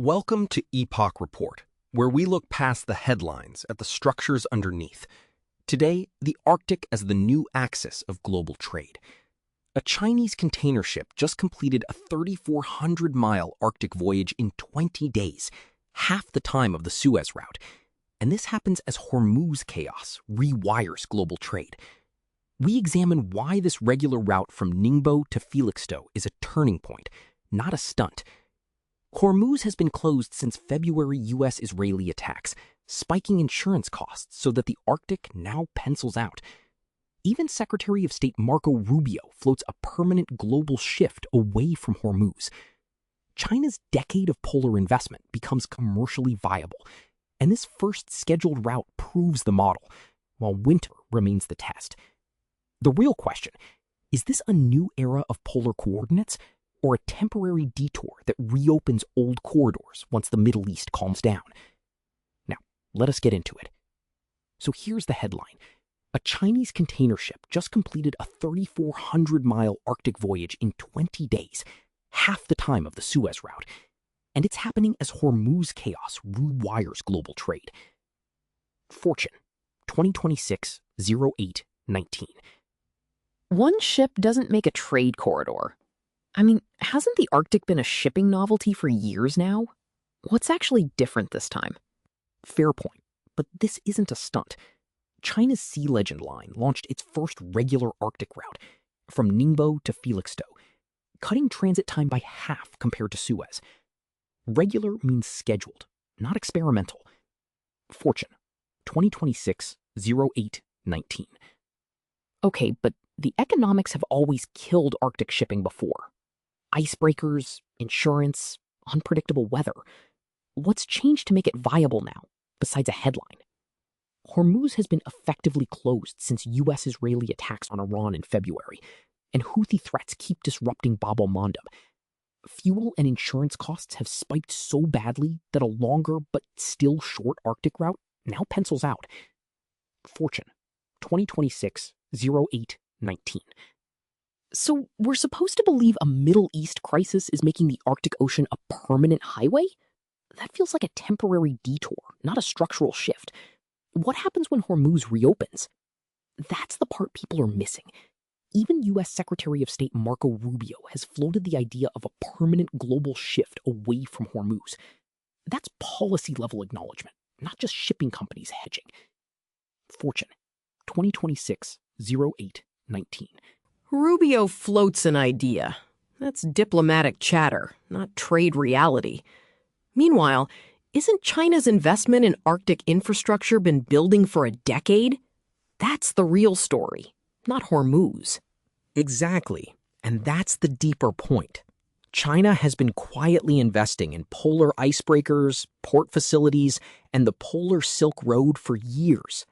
Welcome to Epoch Report, where we look past the headlines at the structures underneath. Today, the Arctic as the new axis of global trade. A Chinese container ship just completed a 3,400-mile Arctic voyage in 20 days, half the time of the Suez route. And this happens as Hormuz chaos rewires global trade. We examine why this regular route from Ningbo to Felixstowe is a turning point, not a stunt. Hormuz has been closed since February U.S.-Israeli attacks, spiking insurance costs so that the Arctic now pencils out. Even Secretary of State Marco Rubio floats a permanent global shift away from Hormuz. China's decade of polar investment becomes commercially viable, and this first scheduled route proves the model, while winter remains the test. The real question, is this a new era of polar coordinates, or a temporary detour that reopens old corridors once the Middle East calms down? Now, let us get into it. So here's the headline. A Chinese container ship just completed a 3,400-mile Arctic voyage in 20 days, half the time of the Suez route. And it's happening as Hormuz chaos rewires global trade. Fortune, 2026-08-19. One ship doesn't make a trade corridor. I mean, hasn't the Arctic been a shipping novelty for years now? What's actually different this time? Fair point, but this isn't a stunt. China's Sea Legend line launched its first regular Arctic route from Ningbo to Felixstowe, cutting transit time by half compared to Suez. Regular means scheduled, not experimental. Fortune, 2026-08-19. Okay, but the economics have always killed Arctic shipping before. Icebreakers, insurance, unpredictable weather. What's changed to make it viable now, besides a headline? Hormuz has been effectively closed since U.S.-Israeli attacks on Iran in February, and Houthi threats keep disrupting Bab el-Mandeb. Fuel and insurance costs have spiked so badly that a longer but still short Arctic route now pencils out. Fortune, 2026-08-19. So we're supposed to believe a Middle East crisis is making the Arctic Ocean a permanent highway? That feels like a temporary detour, not a structural shift. What happens when Hormuz reopens? That's the part people are missing. Even U.S. Secretary of State Marco Rubio has floated the idea of a permanent global shift away from Hormuz. That's policy-level acknowledgement, not just shipping companies hedging. Fortune, 2026-08-19. Rubio floats an idea. That's diplomatic chatter, not trade reality. Meanwhile, isn't China's investment in Arctic infrastructure been building for a decade? That's the real story, not Hormuz. Exactly, and that's the deeper point. China has been quietly investing in polar icebreakers, port facilities, and the polar Silk Road for years.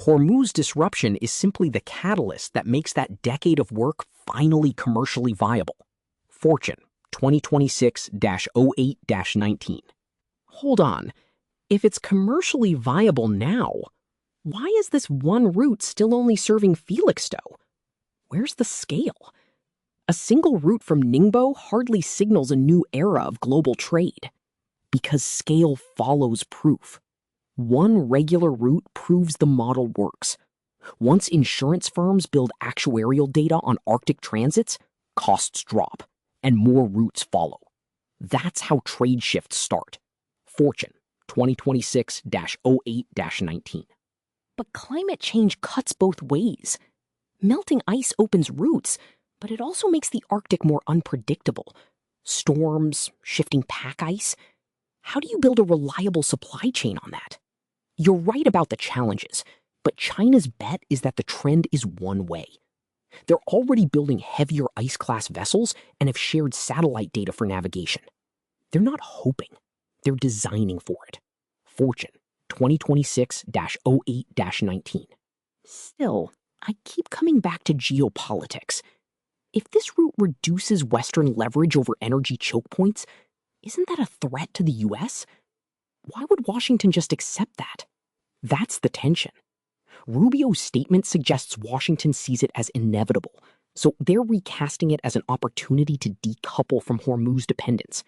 Hormuz disruption is simply the catalyst that makes that decade of work finally commercially viable. Fortune, 2026-08-19. Hold on. If it's commercially viable now, why is this one route still only serving Felixstowe? Where's the scale? A single route from Ningbo hardly signals a new era of global trade. Because scale follows proof. One regular route proves the model works. Once insurance firms build actuarial data on Arctic transits, costs drop, and more routes follow. That's how trade shifts start. Fortune, 2026-08-19. But climate change cuts both ways. Melting ice opens routes, but it also makes the Arctic more unpredictable. Storms, shifting pack ice. How do you build a reliable supply chain on that? You're right about the challenges, but China's bet is that the trend is one way. They're already building heavier ice-class vessels and have shared satellite data for navigation. They're not hoping. They're designing for it. Fortune, 2026-08-19. Still, I keep coming back to geopolitics. If this route reduces Western leverage over energy choke points, isn't that a threat to the U.S.? Why would Washington just accept that? That's the tension. Rubio's statement suggests Washington sees it as inevitable, so they're recasting it as an opportunity to decouple from Hormuz dependence.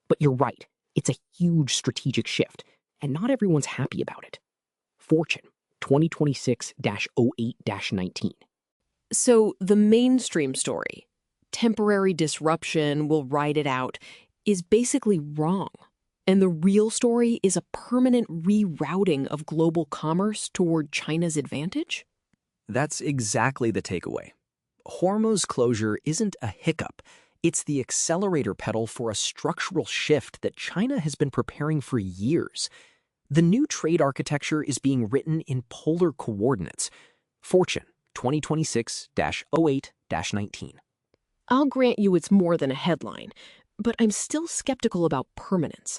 But you're right, It's a huge strategic shift, and not everyone's happy about it. Fortune, 2026-08-19. So the mainstream story, temporary disruption, we'll ride it out, is basically wrong. And the real story is a permanent rerouting of global commerce toward China's advantage? That's exactly the takeaway. Hormuz closure isn't a hiccup. It's the accelerator pedal for a structural shift that China has been preparing for years. The new trade architecture is being written in polar coordinates. Fortune, 2026-08-19. I'll grant you it's more than a headline, but I'm still skeptical about permanence.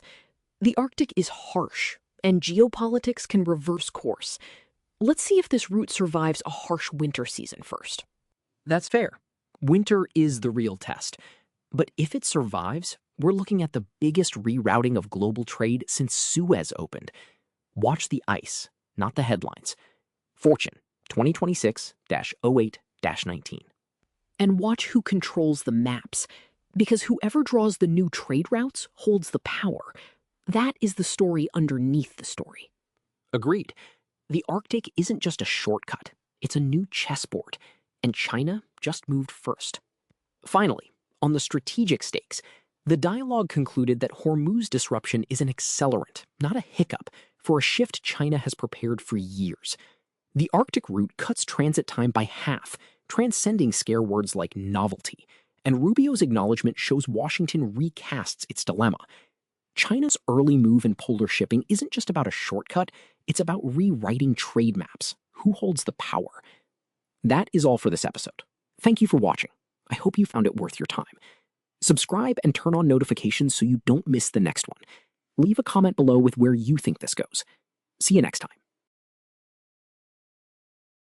The Arctic is harsh, and geopolitics can reverse course. Let's see if this route survives a harsh winter season first. That's fair. Winter is the real test. But if it survives, we're looking at the biggest rerouting of global trade since Suez opened. Watch the ice, not the headlines. Fortune, 2026-08-19. And watch who controls the maps, because whoever draws the new trade routes holds the power. That is the story underneath the story. Agreed. The Arctic isn't just a shortcut. It's a new chessboard, and China just moved first. Finally, on the strategic stakes, the dialogue concluded that Hormuz disruption is an accelerant, not a hiccup, for a shift China has prepared for years. The Arctic route cuts transit time by half, transcending scare words like novelty, and Rubio's acknowledgement shows Washington recasts its dilemma. China's early move in polar shipping isn't just about a shortcut, it's about rewriting trade maps. Who holds the power? That is all for this episode. Thank you for watching. I hope you found it worth your time. Subscribe and turn on notifications so you don't miss the next one. Leave a comment below with where you think this goes. See you next time.